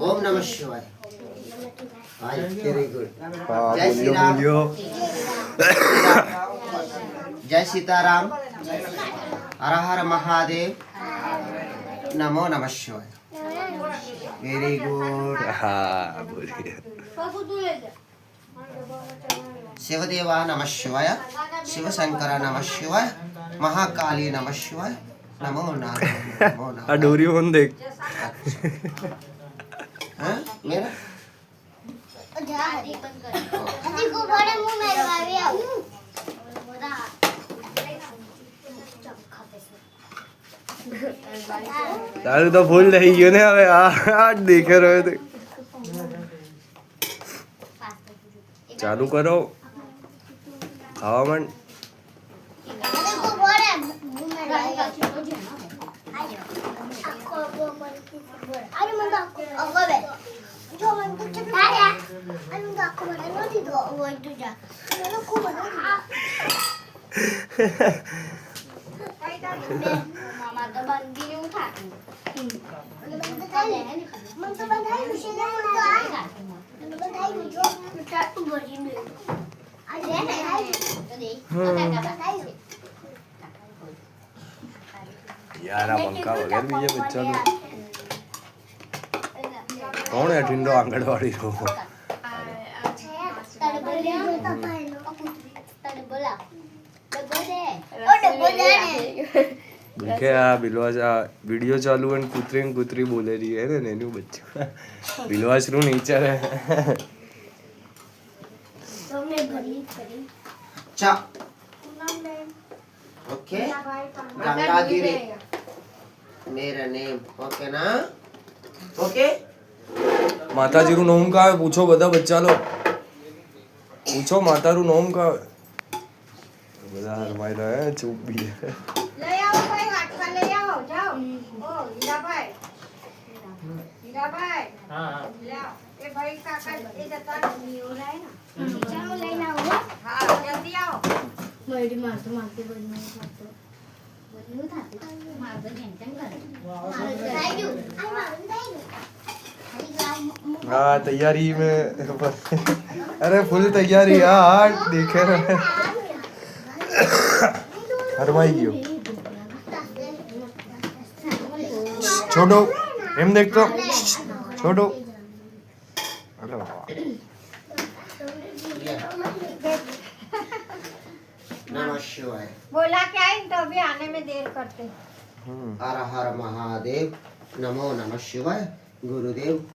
ओम नमः शिवाय। Very good. जय श्री राम। जय सीताराम। हर हर महादेव। नमो नमः शिवाय। Very good. हाँ बोलिए। शिवदेवा नमः शिवाय। शिव शंकर नमः शिवाय। महाकाली नमः शिवाय। नमो नारायण। डोरी फोन देख। हाँ मेरा તારું તો ભૂલ થઈ ગયું ને હવે આ દેખે રહ્યો તે ચાલુ કરો ખાવા માંડ यार आ पंखा वगैरह बीजे बच्चा तो कौन है टिंडो आंगनवाड़ी रो देखे आ बिलवास आ वीडियो चालू है कुतरी बोले रही है ने न्यू बच्चा बिलवास रू नीचे है चा ओके गंगागिरी मेरा नेम ओके ना ओके माताजी रू नोम का है पूछो बता बच्चा लो पूछो माता रू नोम का बता हरमाई रहा है चुप भी है ले आओ भाई वाटका ले आओ जाओ ओ हीरा भाई हां ले आओ ए भाई काका ए जता नहीं हो रहा है ना चलो लेना हुआ हां जल्दी आओ मयूरी मारतो बनवून खातो बनवून खाते मारतो टेंशन कर राजू आई मारून जाईल हाँ तैयारी में अरे फुल तैयारी यार देखे हरमाई गयो छोड़ो एम देख तो छोड़ो हेलो नमः शिवाय। बोला क्या है तो अभी आने में देर करते हर हर महादेव। नमो नमः शिवाय। गुरुदेव